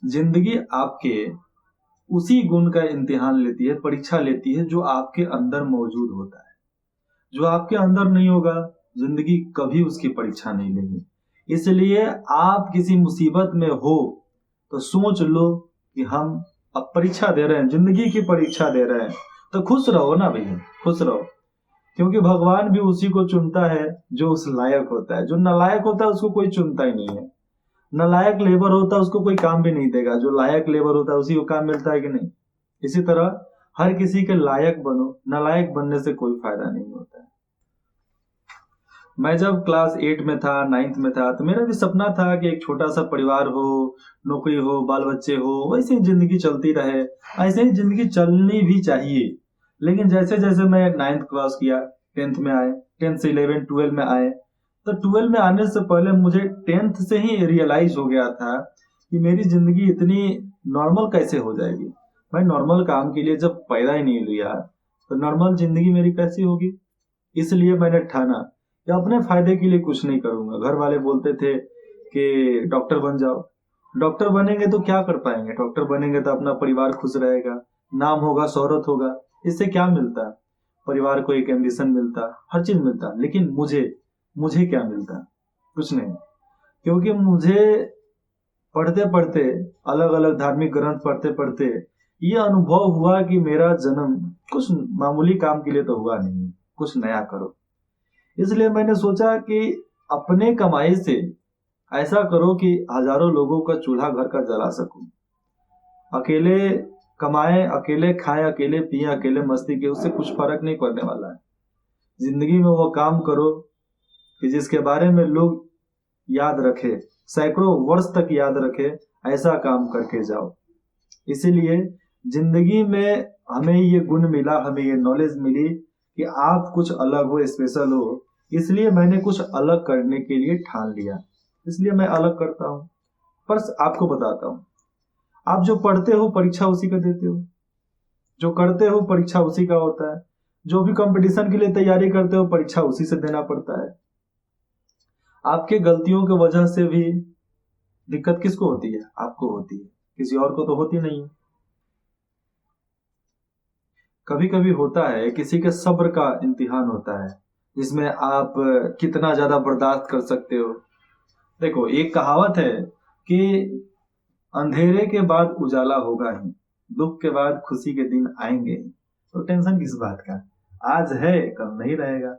जिंदगी आपके उसी गुण का इम्तिहान लेती है, परीक्षा लेती है जो आपके अंदर मौजूद होता है। जो आपके अंदर नहीं होगा, जिंदगी कभी उसकी परीक्षा नहीं लेगी। इसलिए आप किसी मुसीबत में हो तो सोच लो कि हम अब परीक्षा दे रहे हैं, जिंदगी की परीक्षा दे रहे हैं, तो खुश रहो ना भैया, खुश रहो। क्योंकि भगवान भी उसी को चुनता है जो उस लायक होता है। जो नालायक होता है उसको कोई चुनता ही नहीं है। नालायक लेबर होता है उसको कोई काम भी नहीं देगा, जो लायक लेबर होता है उसी को काम मिलता है कि नहीं। इसी तरह हर किसी के लायक बनो, नालायक बनने से कोई फायदा नहीं होता है। मैं जब क्लास 8 में था, 9th में था, तो मेरा भी सपना था कि एक छोटा सा परिवार हो, नौकरी हो, बाल बच्चे हो, वैसे ही जिंदगी चलती रहे। ऐसे ही जिंदगी चलनी भी चाहिए। लेकिन जैसे जैसे मैं 9th क्रॉस किया, 10th में आए, 10th से 11 12 में आए, तो 12 में आने से पहले मुझे 10th से ही रियलाइज हो गया था कि मेरी जिंदगी इतनी नॉर्मल कैसे हो जाएगी। मैं नॉर्मल काम के लिए जब पैदा ही नहीं लिया तो नॉर्मल जिंदगी मेरी कैसी होगी। इसलिए मैंने ठाना कि अपने फायदे के लिए कुछ नहीं करूंगा। घर वाले बोलते थे कि डॉक्टर बन जाओ। डॉक्टर बनेंगे तो क्या कर पाएंगे, डॉक्टर बनेंगे तो अपना परिवार खुश रहेगा, नाम होगा, शोहरत होगा। इससे क्या मिलता है? परिवार को एक एम्बिशन मिलता, हर चीज मिलता, लेकिन मुझे मुझे क्या मिलता? कुछ नहीं। क्योंकि मुझे पढ़ते पढ़ते, अलग अलग धार्मिक ग्रंथ पढ़ते पढ़ते ये अनुभव हुआ कि मेरा जन्म कुछ मामूली काम के लिए तो हुआ नहीं, कुछ नया करो। इसलिए मैंने सोचा कि अपने कमाई से ऐसा करो कि हजारों लोगों का चूल्हा घर का जला सकूं। अकेले कमाएं, अकेले खाएं, अकेले पिएं, अकेले मस्ती के, उससे कुछ फर्क नहीं पड़ने वाला है। जिंदगी में वो काम करो कि जिसके बारे में लोग याद रखे, सैकड़ों वर्ष तक याद रखे, ऐसा काम करके जाओ। इसीलिए जिंदगी में हमें ये गुण मिला, हमें ये नॉलेज मिली कि आप कुछ अलग हो, स्पेशल हो। इसलिए मैंने कुछ अलग करने के लिए ठान लिया। इसलिए मैं अलग करता हूँ। पर आपको बताता हूँ, आप जो पढ़ते हो परीक्षा उसी का देते हो, जो करते हो परीक्षा उसी का होता है, जो भी कंपटीशन के लिए तैयारी करते हो परीक्षा उसी से देना पड़ता है। आपके गलतियों की वजह से भी दिक्कत किसको होती है? आपको होती है, किसी और को तो होती नहीं है। कभी कभी होता है किसी के सब्र का इम्तिहान होता है, जिसमें आप कितना ज्यादा बर्दाश्त कर सकते हो। देखो, एक कहावत है कि अंधेरे के बाद उजाला होगा ही, दुख के बाद खुशी के दिन आएंगे ही। तो टेंशन किस बात का? आज है कल नहीं रहेगा,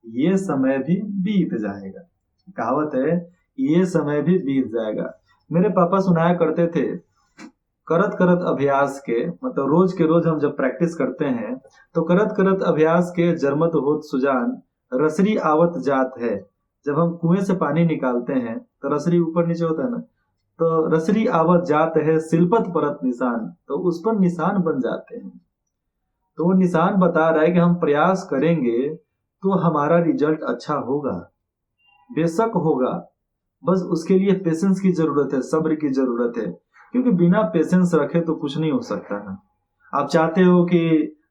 ये समय भी बीत जाएगा। कहावत है, ये समय भी बीत जाएगा। मेरे पापा सुनाया करते थे, करत करत अभ्यास के, मतलब रोज के रोज हम जब प्रैक्टिस करते हैं तो करत करत अभ्यास के जरमत होत सुजान, रसरी आवत जात है। जब हम कुएं से पानी निकालते हैं तो रसरी ऊपर नीचे होता है ना, तो रसरी आवत जात है, सिलपत परत निशान, तो उस पर निशान बन जाते हैं। तो वो निशान बता रहा है कि हम प्रयास करेंगे तो हमारा रिजल्ट अच्छा होगा, बेशक होगा। बस उसके लिए पेशेंस की जरूरत है, सब्र की जरूरत है। क्योंकि बिना पेशेंस रखे तो कुछ नहीं हो सकता ना। आप चाहते हो कि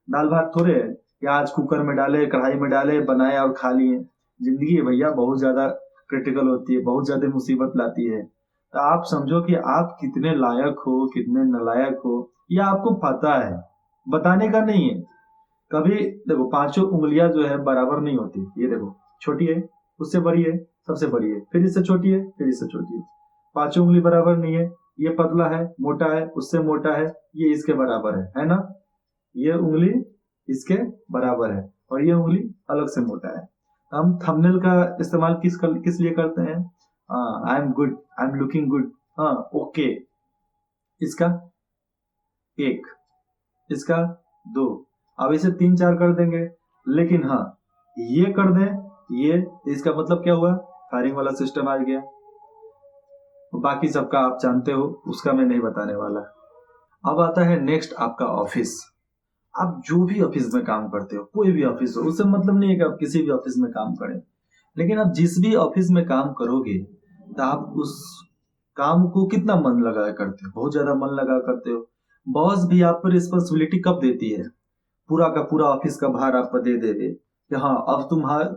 दाल भात थोड़े है कि आज कुकर में डाले, कढ़ाई में डाले, बनाए और खा लिए। जिंदगी है भैया, बहुत ज्यादा क्रिटिकल होती है, बहुत ज्यादा मुसीबत लाती है। तो आप समझो कि आप कितने लायक हो, कितने नालायक हो, यह आपको पता है, बताने का नहीं है। कभी देखो, पांचों उंगलियां जो है बराबर नहीं होती। ये देखो, छोटी है, उससे बड़ी है, सबसे बड़ी है, फिर इससे छोटी है, फिर इससे छोटी है। पांचों उंगली बराबर नहीं है। ये पतला है, मोटा है, उससे मोटा है, ये इसके बराबर है ना। ये उंगली इसके बराबर है और ये उंगली अलग से मोटा है। हम थंबनेल का इस्तेमाल किस लिए करते हैं? I am good, I am looking good, हाँ ओके। इसका एक, इसका दो, अब इसे 3 4 कर देंगे। लेकिन हाँ, ये कर दें, ये, इसका मतलब क्या हुआ? फायरिंग वाला सिस्टम आ गया। बाकी सबका आप जानते हो, उसका मैं नहीं बताने वाला। अब आता है नेक्स्ट, आपका ऑफिस। आप जो भी ऑफिस में काम करते हो, कोई भी ऑफिस हो, उससे मतलब नहीं है कि आप किसी भी ऑफिस में काम करें। लेकिन आप जिस भी ऑफिस में काम करोगे तो आप उस काम को कितना मन लगा करते हो? बहुत ज्यादा मन लगा करते हो। बॉस भी आप पर रिस्पॉन्सिबिलिटी कब देती है? पूरा का पूरा ऑफिस का भार आप पर दे देवे कि हाँ अब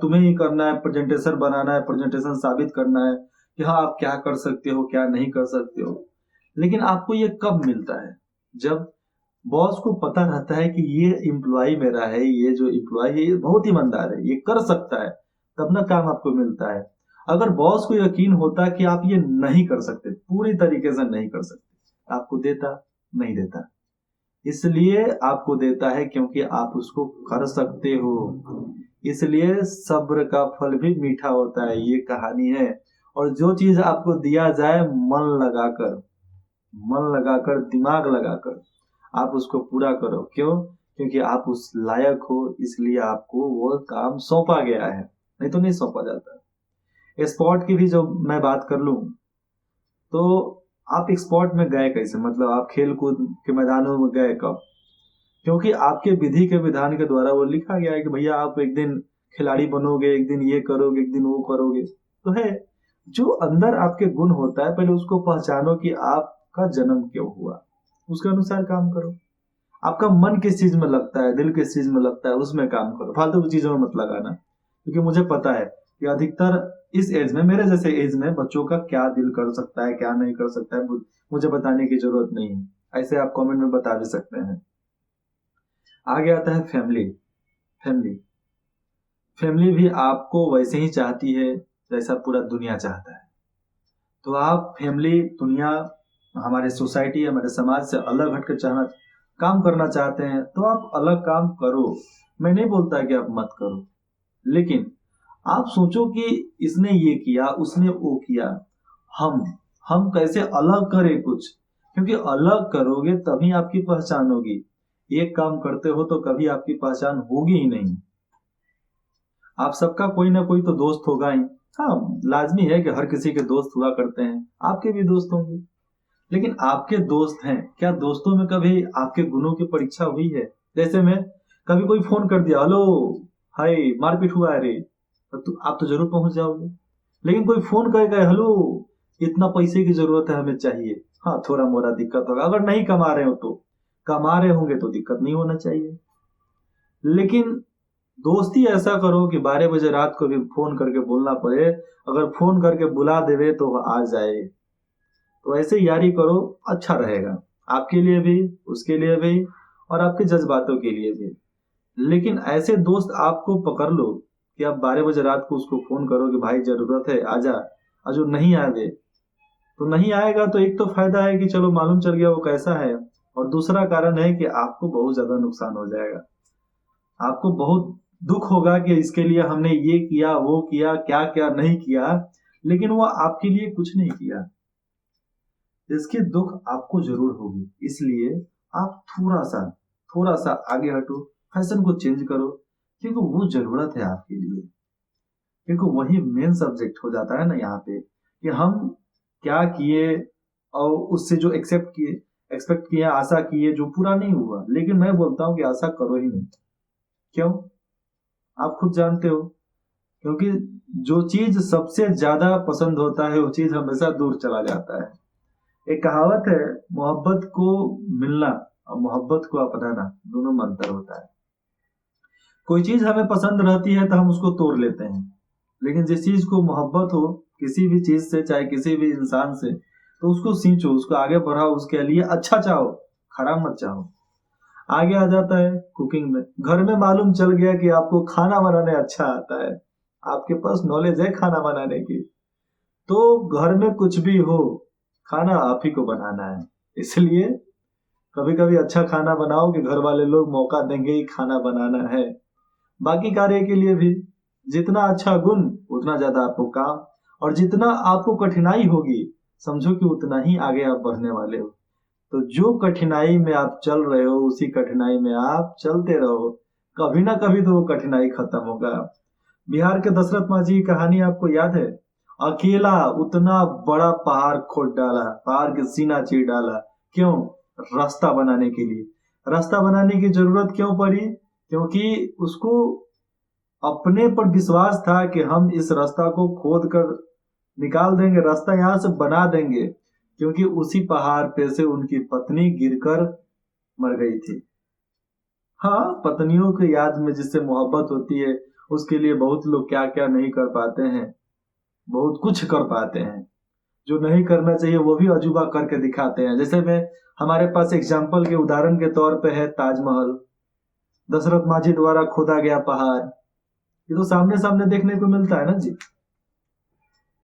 तुम्हें ही करना है, प्रेजेंटेशन बनाना है, प्रेजेंटेशन साबित करना है कि हाँ आप क्या कर सकते हो, क्या नहीं कर सकते हो। लेकिन आपको ये कब मिलता है? जब बॉस को पता रहता है कि ये एम्प्लॉय मेरा है, ये जो एम्प्लॉय है ये बहुत ईमानदार है, ये कर सकता है, तब ना काम आपको मिलता है। अगर बॉस को यकीन होता कि आप ये नहीं कर सकते, पूरी तरीके से नहीं कर सकते, आपको देता? नहीं देता। इसलिए आपको देता है क्योंकि आप उसको कर सकते हो। इसलिए सब्र का फल भी मीठा होता है, ये कहानी है। और जो चीज आपको दिया जाए मन लगाकर दिमाग लगाकर आप उसको पूरा करो। क्यों? क्योंकि आप उस लायक हो, इसलिए आपको वो काम सौंपा गया है, नहीं तो नहीं सौंपा जाता। स्पॉट की भी जो मैं बात कर लूं, तो आप स्पॉट में गए कैसे, मतलब आप खेल कूद के मैदानों में गए कब? क्योंकि आपके विधि के विधान के द्वारा वो लिखा गया है कि भैया आप एक दिन खिलाड़ी बनोगे, एक दिन ये करोगे, एक दिन वो करोगे। तो है, जो अंदर आपके गुण होता है पहले उसको पहचानो कि आपका जन्म क्यों हुआ, उसके अनुसार काम करो। आपका मन किस चीज में लगता है, दिल किस चीज में लगता है, उसमें काम करो, फालतू की चीजों में मत लगाना। क्योंकि मुझे पता है कि अधिकतर इस एज में, मेरे जैसे एज में, बच्चों का क्या दिल कर सकता है क्या नहीं कर सकता है मुझे बताने की जरूरत नहीं है। ऐसे आप कमेंट में बता भी सकते हैं। आगे आता है फैमिली। फैमिली फैमिली भी आपको वैसे ही चाहती है जैसा पूरा दुनिया चाहता है। तो आप फैमिली, दुनिया, हमारे सोसाइटी, हमारे समाज से अलग हटकर काम करना चाहते हैं तो आप अलग काम करो। मैं नहीं बोलता कि आप मत करो, लेकिन आप सोचो कि इसने ये किया, उसने वो किया, हम हम कैसे अलग करें कुछ। क्योंकि अलग करोगे तभी आपकी पहचान होगी। एक काम करते हो तो कभी आपकी पहचान होगी ही नहीं। आप सबका कोई ना कोई तो दोस्त होगा ही। हाँ, लाजमी है कि हर किसी के दोस्त हुआ करते हैं, आपके भी दोस्त होंगे। लेकिन आपके दोस्त हैं, क्या दोस्तों में कभी आपके गुणों की परीक्षा हुई है? जैसे मैं, कभी कोई फोन कर दिया, हेलो, हाय, मारपीट हुआ है रे, तो आप तो जरूर पहुंच जाओगे। लेकिन कोई फोन कर गए, हेलो, इतना पैसे की जरूरत है, हमें चाहिए, हाँ थोड़ा मोड़ा दिक्कत होगा, अगर नहीं कमा रहे हो तो, कमा रहे होंगे तो दिक्कत नहीं होना चाहिए। लेकिन दोस्ती ऐसा करो कि 12 बजे रात को भी फोन करके बोलना पड़े, अगर फोन करके बुला देवे तो आ जाए। तो ऐसे यारी करो, अच्छा रहेगा आपके लिए भी, उसके लिए भी, और आपके जज्बातों के लिए भी। लेकिन ऐसे दोस्त आपको पकड़ लो कि आप 12 बजे रात को उसको फोन करो कि भाई जरूरत है आजा, और जो नहीं आवे तो नहीं आएगा, तो एक तो फायदा है कि चलो मालूम चल गया वो कैसा है, और दूसरा कारण है कि आपको बहुत ज्यादा नुकसान हो जाएगा। आपको बहुत दुख होगा कि इसके लिए हमने ये किया वो किया, क्या क्या नहीं किया, लेकिन वो आपके लिए कुछ नहीं किया। इसकी दुख आपको जरूर होगी। इसलिए आप थोड़ा सा आगे हटो, फैशन को चेंज करो, क्योंकि वो जरूरत है आपके लिए। क्योंकि वही मेन सब्जेक्ट हो जाता है ना यहाँ पे, कि हम क्या किए और उससे जो एक्सपेक्ट किया, आशा किए, जो पूरा नहीं हुआ। लेकिन मैं बोलता हूँ कि आशा करो ही नहीं। क्यों? आप खुद जानते हो। क्योंकि जो चीज सबसे ज्यादा पसंद होता है वो चीज हमेशा दूर चला जाता है। एक कहावत है, मोहब्बत को मिलना और मोहब्बत को अपनाना दोनों में अंतर होता है। कोई चीज हमें पसंद रहती है तो हम उसको तोड़ लेते हैं, लेकिन जिस चीज को मोहब्बत हो किसी भी चीज से, चाहे किसी भी इंसान से, तो उसको सींचो, उसको आगे बढ़ाओ, उसके लिए अच्छा चाहो, खराब मत चाहो। आगे आ जाता है कुकिंग में। घर में मालूम चल गया कि आपको खाना बनाने अच्छा आता है, आपके पास नॉलेज है खाना बनाने की, तो घर में कुछ भी हो, खाना आप ही को बनाना है। इसलिए कभी कभी अच्छा खाना बनाओ कि घर वाले लोग मौका देंगे ही खाना बनाना है। बाकी कार्य के लिए भी जितना अच्छा गुण उतना ज्यादा आपको काम, और जितना आपको कठिनाई होगी समझो कि उतना ही आगे आप बढ़ने वाले हो। तो जो कठिनाई में आप चल रहे हो उसी कठिनाई में आप चलते रहो, कभी ना कभी तो वो कठिनाई खत्म होगा। बिहार के दशरथ मांझी की कहानी आपको याद है? अकेला उतना बड़ा पहाड़ खोद डाला, पहाड़ के सीना चीर डाला। क्यों? रास्ता बनाने के लिए। रास्ता बनाने की जरूरत क्यों पड़ी? क्योंकि उसको अपने पर विश्वास था कि हम इस रास्ता को खोद कर निकाल देंगे, रास्ता यहाँ से बना देंगे। क्योंकि उसी पहाड़ पे से उनकी पत्नी गिरकर मर गई थी। हाँ, पत्नियों की याद में जिससे मोहब्बत होती है उसके लिए बहुत लोग क्या क्या नहीं कर पाते हैं, बहुत कुछ कर पाते हैं। जो नहीं करना चाहिए वो भी अजूबा करके दिखाते हैं। जैसे में हमारे पास एग्जाम्पल के उदाहरण के तौर पे है ताजमहल, दशरथ माझी द्वारा खोदा गया पहाड़। ये तो सामने सामने देखने को मिलता है ना जी।